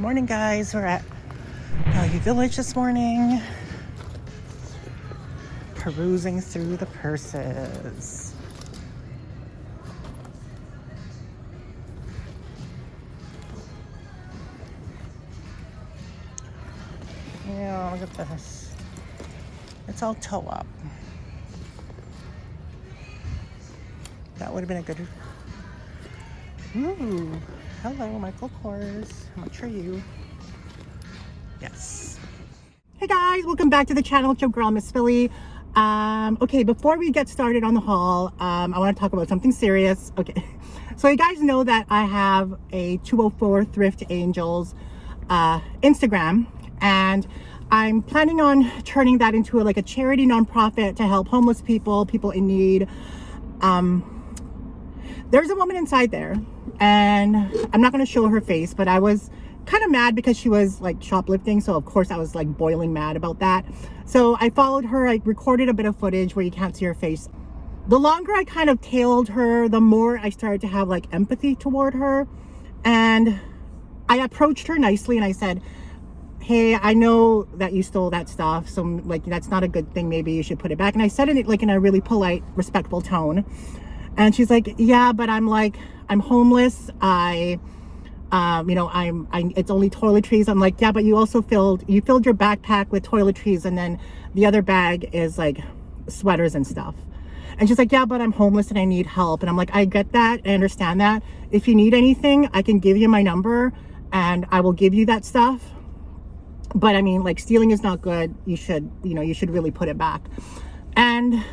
Morning, guys. We're at Value Village this morning, perusing through the purses. Yeah, look at this. It's all toe up. That would have been a good. Ooh, hello, Michael Kors. How much are you? Yes. Hey guys, welcome back to the channel. It's your girl, Miss Philly. Okay, before we get started on the haul, I want to talk about something serious. Okay, so you guys know that I have a 204 Thrift Angels Instagram, and I'm planning on turning that into a charity nonprofit to help homeless people, people in need. There's a woman inside there, and I'm not going to show her face, but I was kind of mad because she was shoplifting, so of course I was boiling mad about that. So I followed her. I recorded a bit of footage where you can't see her face. The longer I kind of tailed her, the more I started to have empathy toward her, and I approached her nicely and I said, hey, I know that you stole that stuff, so that's not a good thing, maybe you should put it back. And I said it in a really polite, respectful tone. And she's like, yeah, but I'm homeless. It's only toiletries. I'm like, yeah, but you also filled your backpack with toiletries, and then the other bag is sweaters and stuff. And she's like, yeah, but I'm homeless and I need help. And I'm like, I get that. I understand that. If you need anything, I can give you my number and I will give you that stuff. But I mean, stealing is not good. You should really put it back. And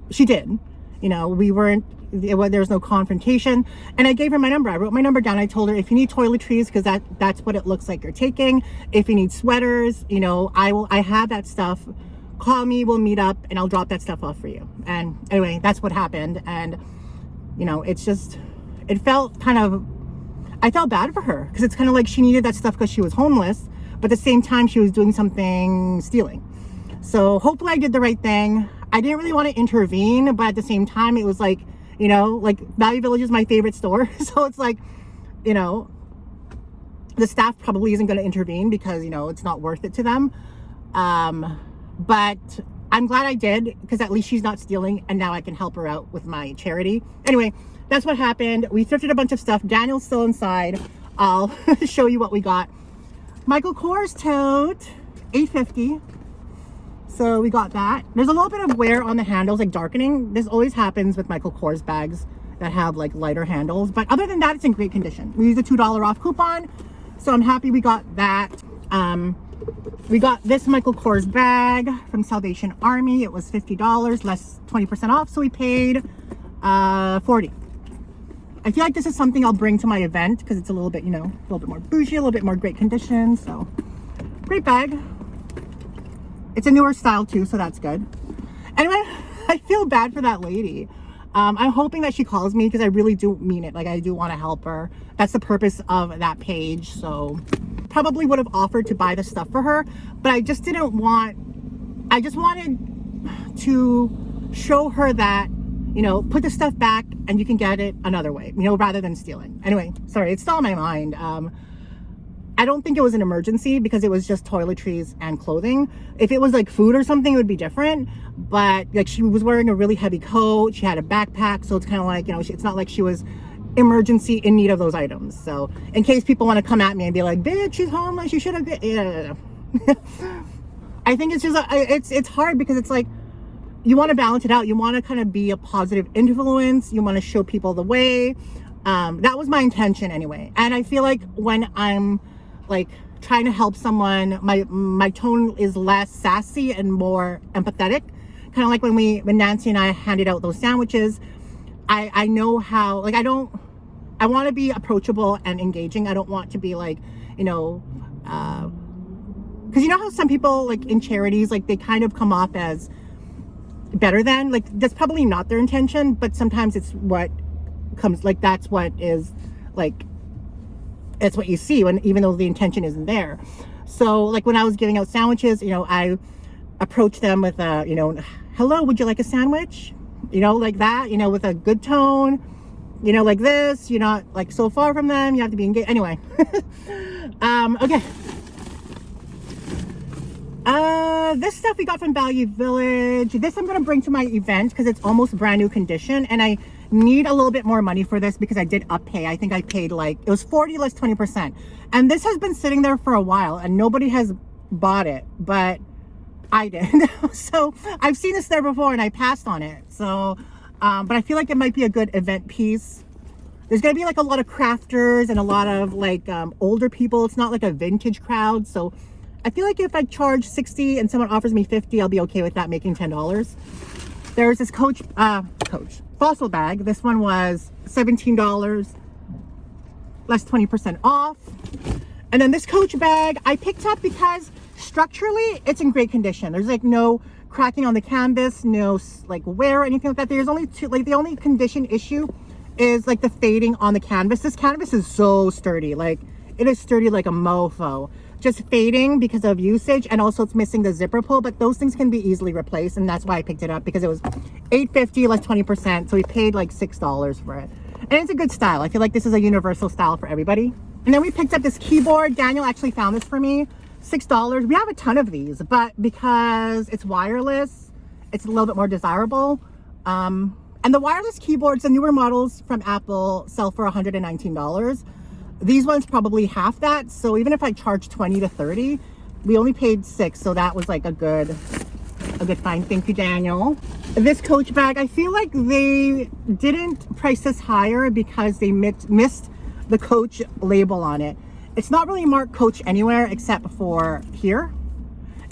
she did. There was no confrontation, and I gave her my number. I wrote my number down. I told her, if you need toiletries, because that's what it looks like you're taking. If you need sweaters, I have that stuff. Call me, we'll meet up, and I'll drop that stuff off for you. And anyway, that's what happened. And I felt bad for her, because it's kind of like she needed that stuff because she was homeless, but at the same time she was doing something, stealing. So hopefully I did the right thing. I didn't really want to intervene, but at the same time, it was Value Village is my favorite store. So it's the staff probably isn't going to intervene because, it's not worth it to them. But I'm glad I did, because at least she's not stealing, and now I can help her out with my charity. Anyway, that's what happened. We thrifted a bunch of stuff. Daniel's still inside. I'll show you what we got. Michael Kors tote, $8.50. So we got that. There's a little bit of wear on the handles, darkening. This always happens with Michael Kors bags that have lighter handles. But other than that, it's in great condition. We used a $2 off coupon, so I'm happy we got that. We got this Michael Kors bag from Salvation Army. It was $50, less 20% off, so we paid $40. I feel like this is something I'll bring to my event because it's a little bit, a little bit more bougie, a little bit more great condition. So great bag. It's a newer style too, so that's good. Anyway, I feel bad for that lady. I'm hoping that she calls me, because I really do mean it. I do want to help her. That's the purpose of that page. So probably would have offered to buy the stuff for her, but I just didn't want, I just wanted to show her that, put the stuff back and you can get it another way, rather than stealing. Anyway, sorry, it's still on my mind. I don't think it was an emergency, because it was just toiletries and clothing. If it was food or something, it would be different. But she was wearing a really heavy coat. She had a backpack. So it's kind of it's not like she was emergency in need of those items. So in case people want to come at me and be like, bitch, she's homeless, you should have, yeah. I think it's just, it's hard, because it's you want to balance it out. You want to kind of be a positive influence. You want to show people the way. That was my intention anyway. And I feel like when I'm trying to help someone, my tone is less sassy and more empathetic. Kind of like when Nancy and I handed out those sandwiches. I know how, I want to be approachable and engaging. I don't want to be because how some people in charities, they kind of come off as better than, that's probably not their intention, but sometimes it's what comes, that's what is it's what you see, even though the intention isn't there. So when I was giving out sandwiches, I approached them with a, hello, would you like a sandwich? Like that, with a good tone, you know, like this, you're not like so far from them, you have to be engaged. Anyway. Okay. This stuff we got from Value Village. This I'm gonna bring to my event because it's almost brand new condition, and I need a little bit more money for this because I did up pay. I think I paid like, it was 40 less 20%, and this has been sitting there for a while and nobody has bought it, but I did. So I've seen this there before and I passed on it. So but I feel like it might be a good event piece. There's gonna be like a lot of crafters and a lot of like older people. It's not like a vintage crowd, so I feel like if I charge 60 and someone offers me 50, I'll be okay with that, making $10. There's this Coach Fossil bag. This one was $17, less 20% off. And then this Coach bag I picked up because structurally it's in great condition. There's like no cracking on the canvas, no like wear or anything like that. There's only two, like the only condition issue is like the fading on the canvas. This canvas is so sturdy, like it is sturdy like a mofo. Just fading because of usage, and also it's missing the zipper pull, but those things can be easily replaced, and that's why I picked it up, because it was $8.50 less 20%, so we paid like $6 for it. And it's a good style. I feel like this is a universal style for everybody. And then we picked up this keyboard. Daniel actually found this for me, $6. We have a ton of these, but because it's wireless, it's a little bit more desirable. And the wireless keyboards, the newer models from Apple, sell for $119. These ones probably half that, so even if I charge 20 to 30, we only paid $6, so that was like a good find. Thank you, Daniel. This Coach bag, I feel like they didn't price this higher because they missed the Coach label on it. It's not really marked Coach anywhere except for here,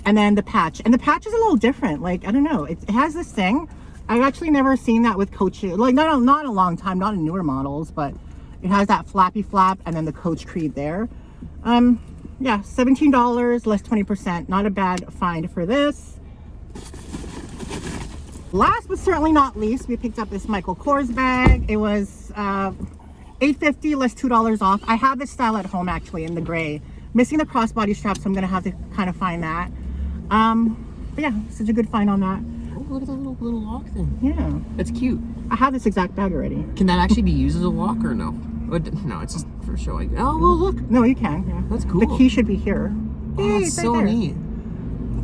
and then the patch. And the patch is a little different. Like, I don't know, it has this thing. I've actually never seen that with Coach, like not a long time, not in newer models, but it has that flappy flap and then the Coach creed there. Yeah, $17 less 20%. Not a bad find for this. Last but certainly not least, we picked up this Michael Kors bag. It was $8.50 less $2 off. I have this style at home actually in the gray. Missing the crossbody strap, so I'm gonna have to kind of find that. But yeah, such a good find on that. Oh, look at the little lock thing. Yeah, that's cute. I have this exact bag already. Can that actually be used as a lock or no? No, it's just for show. Oh, well, look. No, you can. Yeah. That's cool. The key should be here. Oh, that's so neat.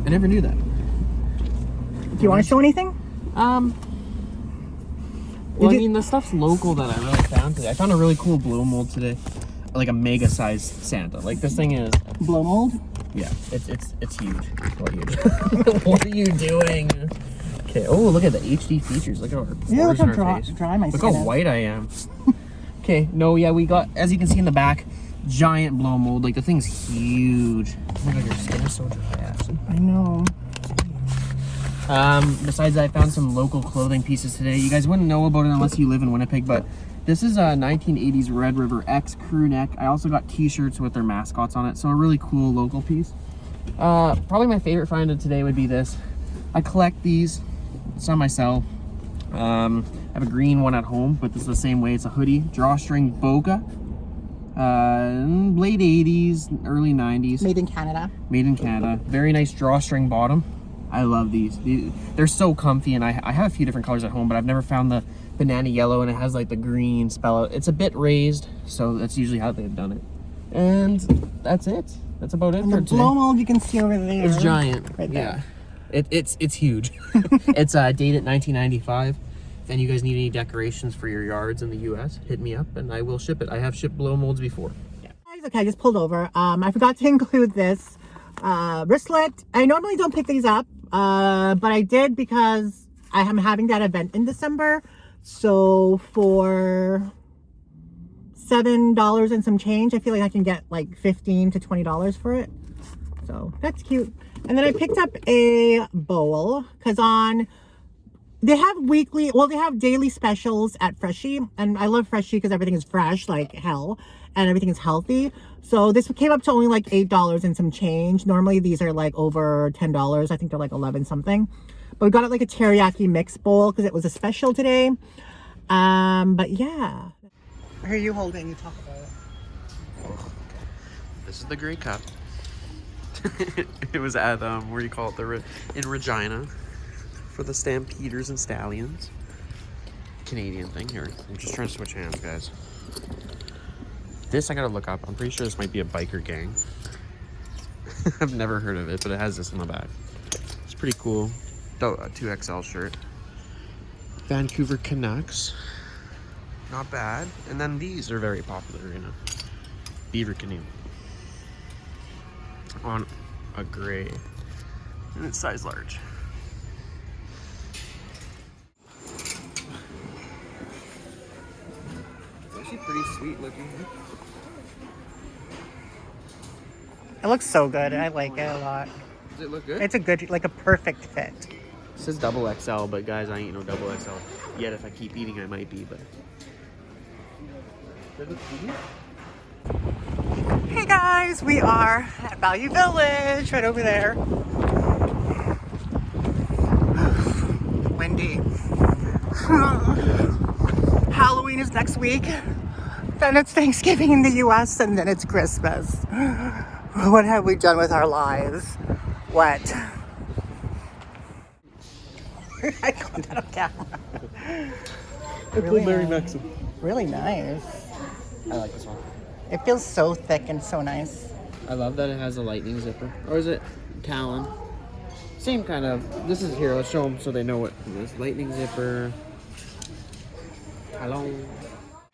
I never knew that. Do you want to show anything? Well, I mean, the stuff's local that I really found today. I found a really cool blow mold today, like a mega sized Santa. Like this thing is blow mold. Yeah, it's huge. What are you? What are you doing? Okay. Oh, look at the HD features. Look at our pores look how in our face. dry my look skin how is. white I am. Okay. No, yeah, we got, as you can see in the back, giant blow mold. Like the thing's huge. Oh my God, your skin is so dry, Ashley. I know. Besides that, I found some local clothing pieces today. You guys wouldn't know about it unless you live in Winnipeg, but this is a 1980s Red River X crew neck. I also got t-shirts with their mascots on it, so a really cool local piece. Probably my favorite find of today would be this. I collect these, some I sell. I have a green one at home, but this is the same way. It's a hoodie, drawstring Boga. Late 80s, early 90s. Made in Canada. Made in Canada. Very nice drawstring bottom. I love these. They're so comfy, and I have a few different colors at home, but I've never found the banana yellow, and it has like the green spell out. It's a bit raised, so that's usually how they've done it. And that's it. That's about it and for the today. blow mold you can see over there. It's giant. Right there. Yeah. It's huge. It's dated 1995. If any of you guys need any decorations for your yards in the US, hit me up and I will ship it. I have shipped blow molds before. Yeah. Okay, I just pulled over. I forgot to include this wristlet. I normally don't pick these up, but I did because I am having that event in December. So for $7 and some change, I feel like I can get like $15 to $20 for it. So that's cute. And then I picked up a bowl because they have weekly, well, they have daily specials at Freshie, and I love Freshie because everything is fresh like hell and everything is healthy. So this came up to only like $8 and some change. Normally these are like over $10. I think they're like 11 something. But we got it like a teriyaki mix bowl because it was a special today. But yeah. Who are you holding? You talk about it. This is the Grey Cup. It was at where you call it, in Regina, for the Stampeders and Stallions. Canadian thing here. I'm just trying to switch hands, guys. This I gotta look up. I'm pretty sure this might be a biker gang. I've never heard of it, but it has this on the back. It's pretty cool. A 2XL shirt. Vancouver Canucks. Not bad. And then these are very popular, you know. Beaver canoe. On a gray. And it's size large. It's actually pretty sweet looking. It looks so good. I like it a lot. Does it look good? It's a good, like a perfect fit. It says double XL, but guys, I ain't no double XL yet. If I keep eating, I might be, but. Hey guys, we are at Value Village, right over there. Windy. Halloween is next week. Then it's Thanksgiving in the US, and then it's Christmas. What have we done with our lives? What? I got that on camera. Really nice. I like this one. It feels so thick and so nice. I love that it has a lightning zipper. Or is it Talon? Same kind of. This is here. Let's show them so they know what it is. Lightning zipper. Hello.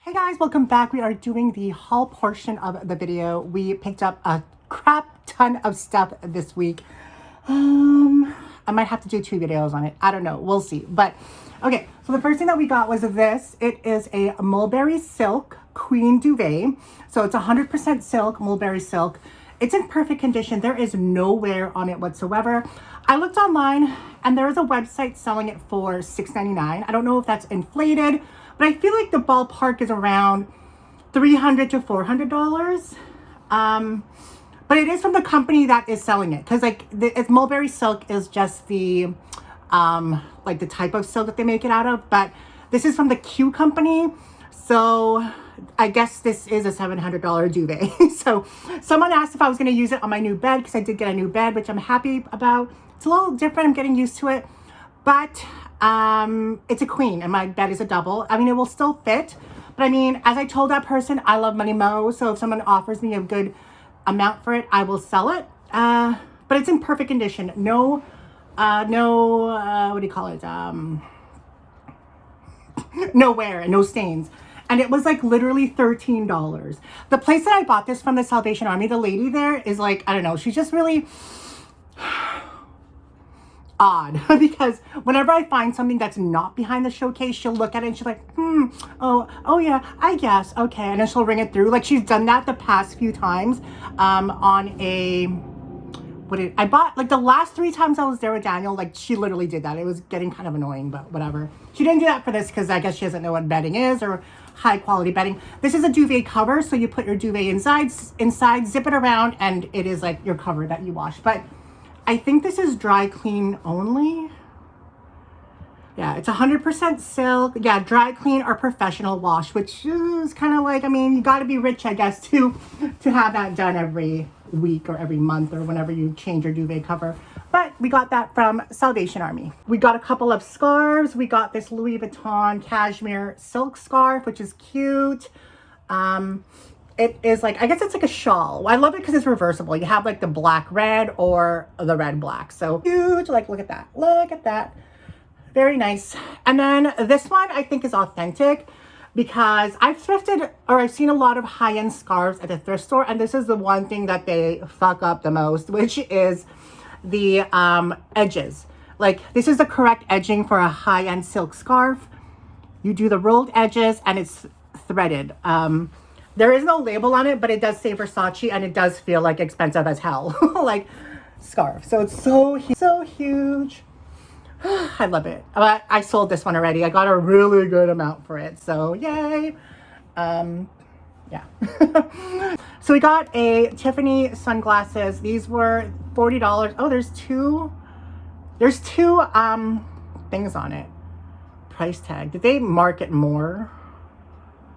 Hey guys, welcome back. We are doing the haul portion of the video. We picked up a crap ton of stuff this week. I might have to do 2 videos on it. I don't know. We'll see. But okay, so the first thing that we got was this. It is a mulberry silk queen duvet. So it's 100% silk, mulberry silk. It's in perfect condition. There is no wear on it whatsoever. I looked online and there is a website selling it for $6.99. I don't know if that's inflated, but I feel like the ballpark is around $300 to $400. But it is from the company that is selling it, because like it's mulberry silk is just the like the type of silk that they make it out of. But this is from the Q company, so I guess this is a $700 duvet. So someone asked if I was going to use it on my new bed, because I did get a new bed, which I'm happy about. It's a little different. I'm getting used to it, but it's a queen and my bed is a double. I mean, it will still fit, but I mean, as I told that person, I love money mo. So if someone offers me a good amount for it, I will sell it. But it's in perfect condition. No, what do you call it? No wear and no stains. And it was like literally $13. The place that I bought this from, the Salvation Army, the lady there is like, I don't know, she's just really odd. Because whenever I find something that's not behind the showcase, she'll look at it and she's like, oh yeah, I guess, okay. And then she'll ring it through. Like she's done that the past few times on a, I bought, like the last 3 times I was there with Daniel, like she literally did that. It was getting kind of annoying, but whatever. She didn't do that for this because I guess she doesn't know what bedding is or high quality bedding. This is a duvet cover, so you put your duvet inside, zip it around, and it is like your cover that you wash. But I think this is dry clean only. Yeah, it's 100% silk. Yeah, dry clean or professional wash, which is kind of like, I mean, you got to be rich, I guess, to have that done every week or every month or whenever you change your duvet cover. But we got that from Salvation Army. We got a couple of scarves. We got this Louis Vuitton cashmere silk scarf, which is cute. It is like, I guess it's like a shawl. I love it because it's reversible. You have like the black red or the red black. So huge, like look at that. Look at that. Very nice. And then this one I think is authentic because I've thrifted, or I've seen a lot of high-end scarves at the thrift store, and this is the one thing that they fuck up the most, which is the edges. Like this is the correct edging for a high-end silk scarf. You do the rolled edges and it's threaded. There is no label on it, but it does say Versace, and it does feel like expensive as hell, like scarf. So it's so huge. I love it. But I sold this one already. I got a really good amount for it. So yay. Yeah. So we got a Tiffany sunglasses. These were $40. Oh, there's two things on it. Price tag. Did they mark it more?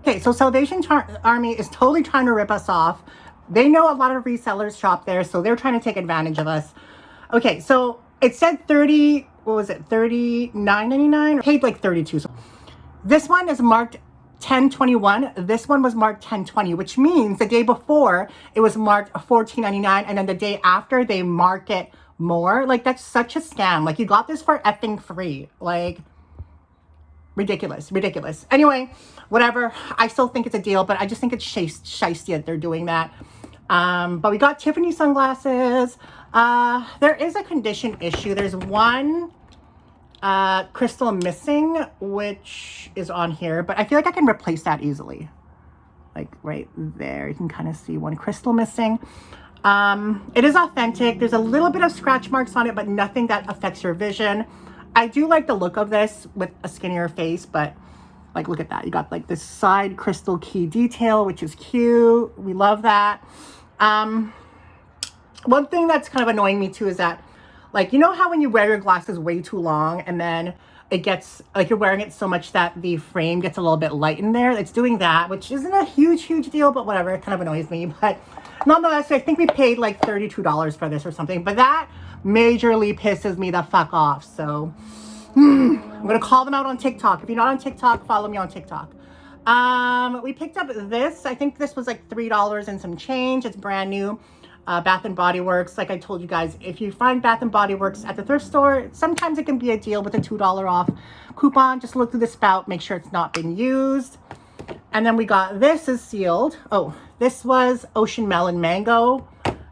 Okay, so Salvation Army is totally trying to rip us off. They know a lot of resellers shop there, so they're trying to take advantage of us. Okay, so it said $39.99. Paid like $32. So This one is marked 1021. This one was marked 1020, which means the day before it was marked 14.99, and then the day after they mark it more. Like, that's such a scam. Like, you got this for effing free. Like, ridiculous. Anyway, whatever. I still think it's a deal, but I just think it's shiesty that they're doing that. But we got Tiffany sunglasses. There is a condition issue. There's one crystal missing, which is on here, but I feel like I can replace that easily. Like right there, you can kind of see one crystal missing. It is authentic. There's a little bit of scratch marks on it, but nothing that affects your vision. I do like the look of this with a skinnier face, but like, look at that. You got like this side crystal key detail, which is cute. We love that. One thing that's kind of annoying me too is that, like, you know how when you wear your glasses way too long and then it gets, like, you're wearing it so much that the frame gets a little bit light in there? It's doing that, which isn't a huge deal, but whatever. It kind of annoys me. But nonetheless, I think we paid like $32 for this or something. But that majorly pisses me the fuck off. So I'm going to call them out on TikTok. If you're not on TikTok, follow me on TikTok. We picked up this. I think this was like $3 and some change. It's brand new. Bath and Body Works. Like I told you guys, if you find Bath and Body Works at the thrift store, sometimes it can be a deal with a $2 off coupon. Just look through the spout, make sure it's not been used. And then we got, this is sealed. Oh, this was Ocean Melon Mango.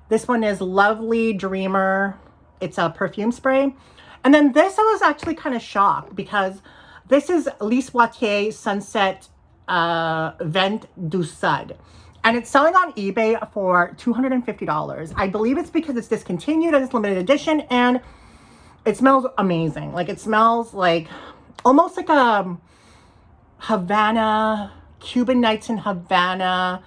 This one is Lovely Dreamer. It's a perfume spray. And then this, I was actually kind of shocked because this is Lise Wattier Sunset Vent du Sud. And it's selling on eBay for $250. I believe it's because it's discontinued and it's limited edition, and it smells amazing. Like, it smells like almost like a Havana, Cuban nights in Havana,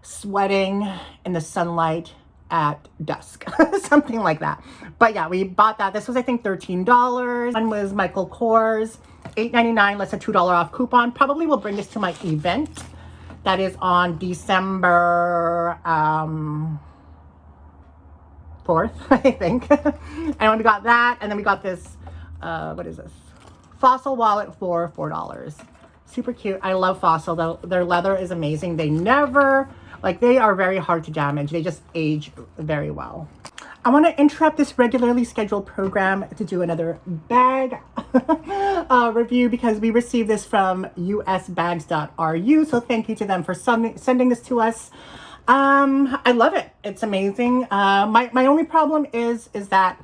sweating in the sunlight at dusk, something like that. But yeah, we bought that. This was, I think, $13. One was Michael Kors, $8.99, less a $2 off coupon. Probably will bring this to my event. That is on December 4th, I think. And we got that. And then we got this, what is this? Fossil wallet for $4. Super cute. I love Fossil. Their leather is amazing. They never, like, they are very hard to damage. They just age very well. I want to interrupt this regularly scheduled program to do another bag review because we received this from usbags.ru. So thank you to them for sending this to us. I love it. It's amazing. My only problem is that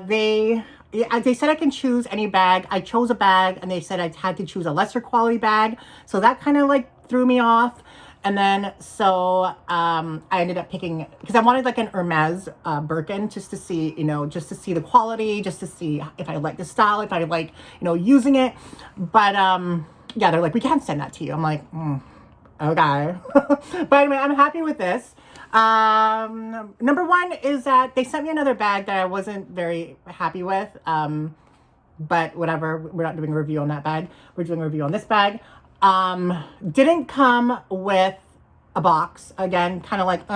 they said I can choose any bag. I chose a bag and they said I had to choose a lesser quality bag. So that kind of like threw me off. And then, so I ended up picking, because I wanted like an Hermes Birkin just to see, you know, just to see the quality, just to see if I like the style, if I like, you know, using it. But yeah, they're like, we can't send that to you. I'm like, okay. But anyway, I'm happy with this. Number one is that they sent me another bag that I wasn't very happy with. But whatever, we're not doing a review on that bag. We're doing a review on this bag. Didn't come with a box. Again, kind of like,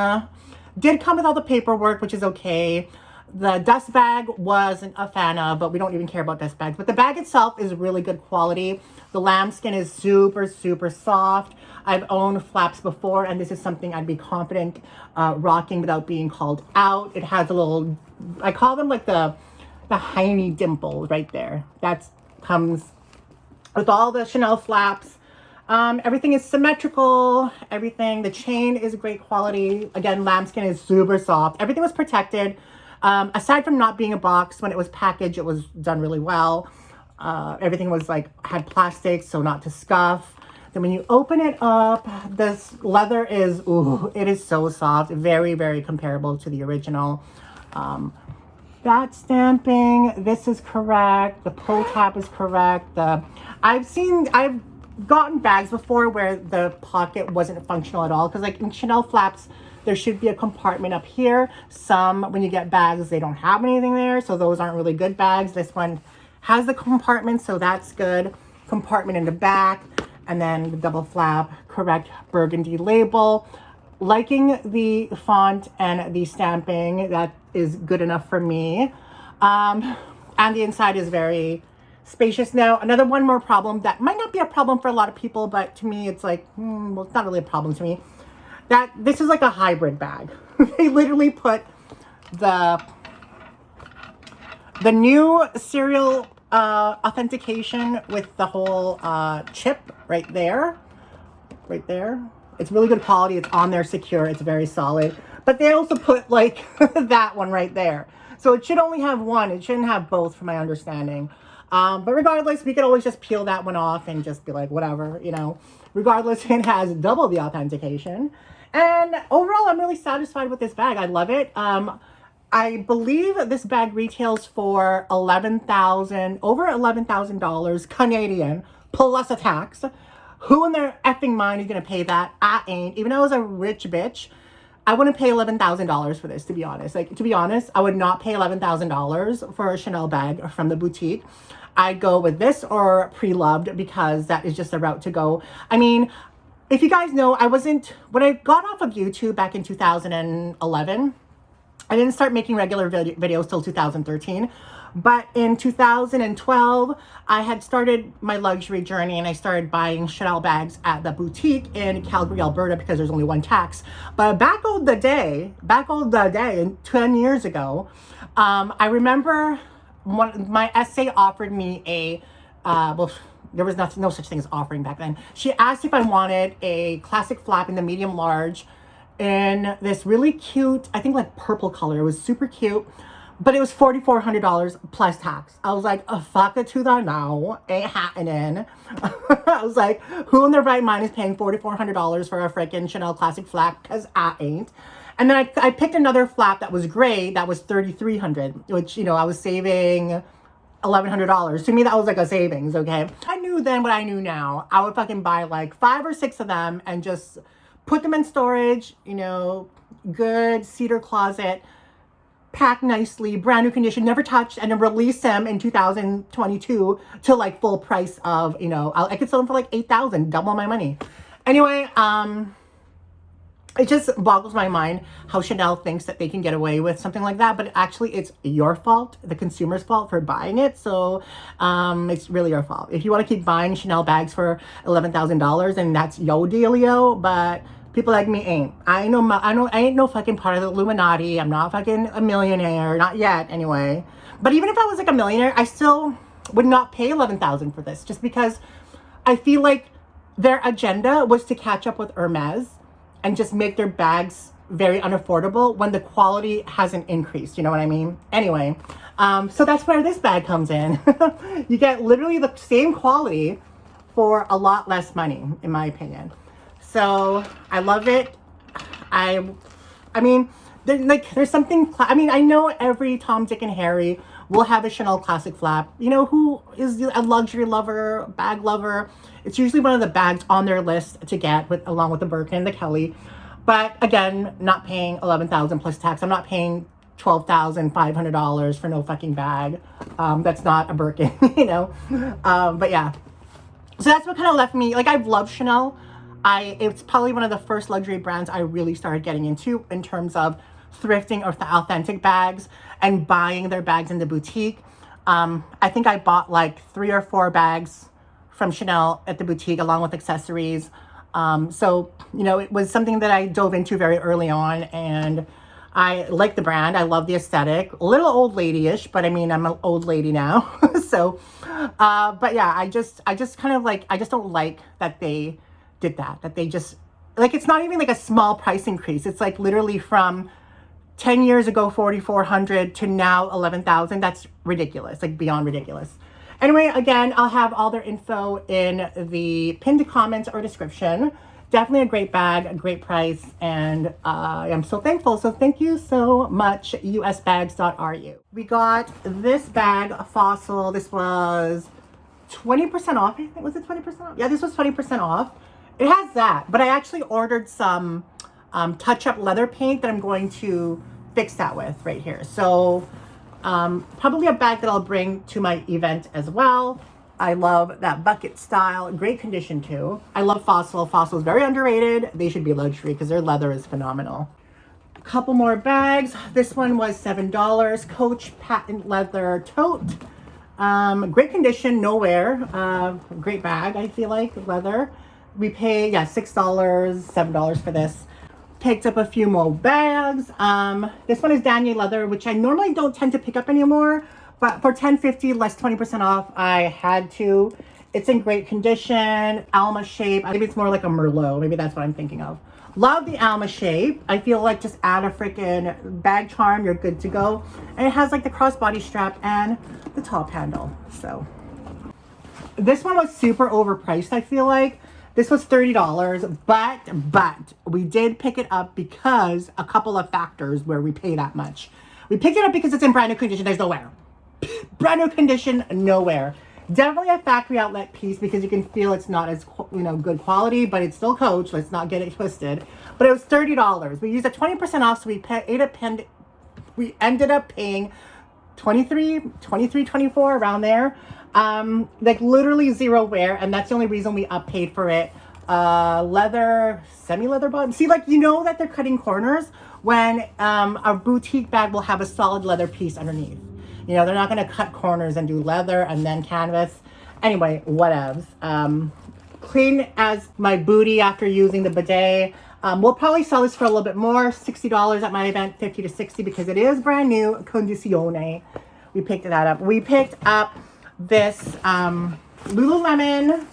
did come with all the paperwork, which is okay. The dust bag wasn't a fan of, but we don't even care about dust bags. But the bag itself is really good quality. The lambskin is super soft. I've owned flaps before, and this is something I'd be confident rocking without being called out. It has a little, I call them like the hiney dimple right there. That comes with all the Chanel flaps. Everything is symmetrical. Everything, the chain is great quality. Again, lambskin is super soft. Everything was protected. Aside from not being a box, when it was packaged, it was done really well. Everything was like, had plastic, so not to scuff. Then when you open it up, this leather is, ooh, it is so soft. Very comparable to the original. That stamping, this is correct. The pull tab is correct. I've gotten bags before where the pocket wasn't functional at all, because like in Chanel flaps there should be a compartment up here. Some, when you get bags, they don't have anything there, so those aren't really good bags. This one has the compartment, so that's good. Compartment in the back, and then the double flap, correct burgundy label. Liking the font and the stamping. That is good enough for me. And the inside is very spacious. Now, another one more problem that might not be a problem for a lot of people, but to me, it's like, well, it's not really a problem to me. That this is like a hybrid bag. They literally put the new serial authentication with the whole chip right there. Right there. It's really good quality. It's on there secure. It's very solid. But they also put like that one right there. So it should only have one. It shouldn't have both from my understanding. But regardless, we could always just peel that one off and just be like, whatever, you know. Regardless, it has double the authentication. And overall, I'm really satisfied with this bag. I love it. I believe this bag retails for over $11,000 Canadian plus a tax. Who in their effing mind is gonna pay that? I ain't. Even though I was a rich bitch, I wouldn't pay $11,000 for this, to be honest. Like, to be honest, I would not pay $11,000 for a Chanel bag from the boutique. I'd go with this or Pre-Loved because that is just the route to go. I mean, if you guys know, when I got off of YouTube back in 2011, I didn't start making regular videos till 2013. But in 2012, I had started my luxury journey and I started buying Chanel bags at the boutique in Calgary, Alberta, because there's only one tax. But back on the day, 10 years ago, I remember my essay offered me there was no such thing as offering back then. She asked if I wanted a classic flap in the medium large in this really cute, I think like purple color. It was super cute. But it was $4,400 plus tax. I was like, oh, fuck it to the no. Ain't happening. I was like, who in their right mind is paying $4,400 for a freaking Chanel classic flap? Because I ain't. And then I picked another flap that was gray. That was $3,300, which, you know, I was saving $1,100. To me, that was like a savings, okay? I knew then what I knew now. I would fucking buy like 5 or 6 of them and just put them in storage, you know, good cedar closet, packed nicely, brand new condition, never touched, and then release them in 2022 to like full price of, you know, I could sell them for like $8,000, double my money. Anyway, it just boggles my mind how Chanel thinks that they can get away with something like that, but actually it's your fault, the consumer's fault for buying it. So it's really your fault. If you want to keep buying Chanel bags for $11,000, and that's yo dealio, but people like me ain't. I ain't no fucking part of the Illuminati. I'm not fucking a millionaire, not yet anyway. But even if I was like a millionaire, I still would not pay $11,000 for this, just because I feel like their agenda was to catch up with Hermes and just make their bags very unaffordable when the quality hasn't increased. You know what I mean? Anyway, so that's where this bag comes in. You get literally the same quality for a lot less money, in my opinion. So I love it. I mean, there's something, I mean, I know every Tom, Dick, and Harry will have a Chanel classic flap. You know, who is a luxury lover, bag lover? It's usually one of the bags on their list to get along with the Birkin and the Kelly. But again, not paying $11,000 plus tax. I'm not paying $12,500 for no fucking bag. That's not a Birkin, you know? But yeah. So that's what kind of left me, like, I've loved Chanel. It's probably one of the first luxury brands I really started getting into in terms of thrifting or authentic bags and buying their bags in the boutique. I think I bought like 3 or 4 bags from Chanel at the boutique along with accessories. So, you know, it was something that I dove into very early on, and I like the brand. I love the aesthetic. A little old lady-ish, but I mean, I'm an old lady now. So, but yeah, I just kind of like, I just don't like that they did that they just, like, it's not even like a small price increase. It's like literally from 10 years ago, $4,400 to now $11,000. That's ridiculous, like beyond ridiculous. Anyway, again, I'll have all their info in the pinned comments or description. Definitely a great bag, a great price, and I'm so thankful. So thank you so much, usbags.ru. We got this bag, Fossil. This was 20% off, I think. Was it 20% off? Yeah, this was 20% off. It has that, but I actually ordered some touch-up leather paint that I'm going to fix that with right here. So probably a bag that I'll bring to my event as well. I love that bucket style. Great condition too. I love Fossil. Fossil is very underrated. They should be luxury because their leather is phenomenal. A couple more bags. This one was $7. Coach patent leather tote. Great condition, no wear. Great bag, I feel like, leather. We paid, yeah, $6, $7 for this. Picked up a few more bags. This one is Danier leather, which I normally don't tend to pick up anymore, but for $10.50 less 20% off, I had to. It's in great condition, Alma shape. Maybe it's more like a Merlot. Maybe that's what I'm thinking of. Love the Alma shape. I feel like just add a freaking bag charm, you're good to go. And it has like the crossbody strap and the top handle. So this one was super overpriced, I feel like. This was $30, but we did pick it up because a couple of factors where we pay that much. We picked it up because it's in brand new condition. There's no wear. Brand new condition, no wear. Definitely a factory outlet piece because you can feel it's not as, you know, good quality, but it's still Coach. Let's not get it twisted. But it was $30. We used a 20% off, so we ended up paying $23, $24 around there. Like literally zero wear, and that's the only reason we uppaid for it. Leather, semi-leather bottom. See, like, you know that they're cutting corners when a boutique bag will have a solid leather piece underneath. You know, they're not going to cut corners and do leather and then canvas. Anyway, whatevs. Clean as my booty after using the bidet. We'll probably sell this for a little bit more, $60 at my event, $50 to $60 because it is brand new, conditione. We picked that up. We picked up this Lululemon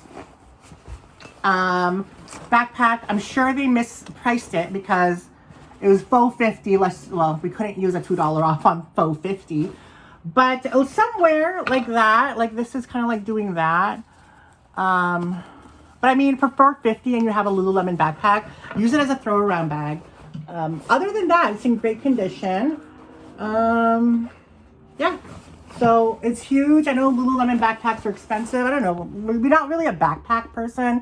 backpack. I'm sure they mispriced it because it was faux 50 less. Well, we couldn't use a $2 off on faux 50, but it was somewhere like that. Like this is kind of like doing that. But I mean, for $4.50 and you have a Lululemon backpack, use it as a throw around bag. Other than that, it's in great condition. Yeah. So it's huge. I know Lululemon backpacks are expensive. I don't know. We're not really a backpack person.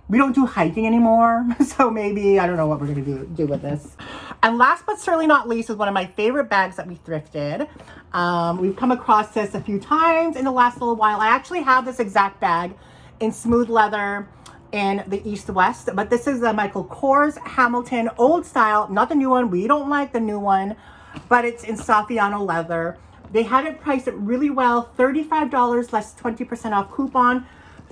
We don't do hiking anymore. So maybe, I don't know what we're going to do with this. And last but certainly not least is one of my favorite bags that we thrifted. We've come across this a few times in the last little while. I actually have this exact bag in smooth leather in the East-West. But this is the Michael Kors Hamilton old style. Not the new one. We don't like the new one. But it's in Saffiano leather. They had it priced really well, $35 less 20% off coupon.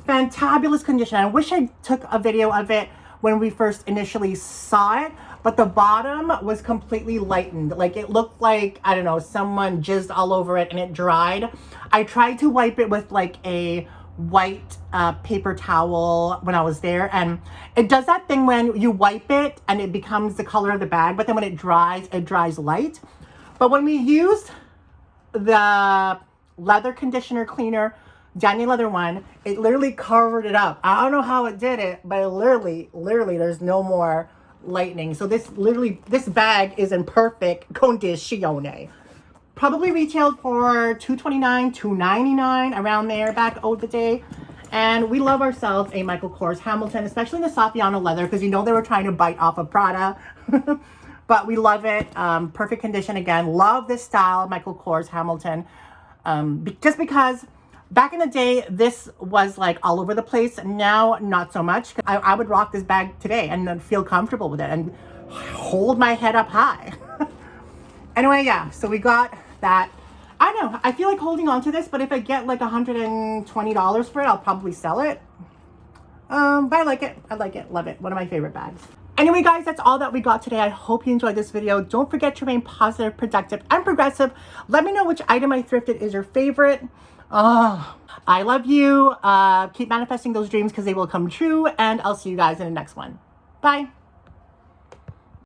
Fantabulous condition. I wish I took a video of it when we first initially saw it, but the bottom was completely lightened. Like it looked like, I don't know, someone jizzed all over it and it dried. I tried to wipe it with like a white paper towel when I was there, and it does that thing when you wipe it and it becomes the color of the bag, but then when it dries light. But when we used the leather conditioner cleaner, Danier leather one, it literally covered it up. I don't know how it did it, but it literally there's no more lightening. So this bag is in perfect condition. Probably retailed for $229, $299 around there back the day. And we love ourselves a Michael Kors Hamilton, especially in the Saffiano leather, because you know they were trying to bite off of Prada. But we love it. Perfect condition again. Love this style, Michael Kors Hamilton. Just because back in the day, this was like all over the place. Now, not so much. I would rock this bag today and feel comfortable with it and hold my head up high. Anyway, yeah, so we got that. I don't know. I feel like holding on to this, but if I get like $120 for it, I'll probably sell it. But I like it. I like it. Love it. One of my favorite bags. Anyway, guys, that's all that we got today. I hope you enjoyed this video. Don't forget to remain positive, productive, and progressive. Let me know which item I thrifted is your favorite. Oh, I love you. Keep manifesting those dreams because they will come true. And I'll see you guys in the next one. Bye.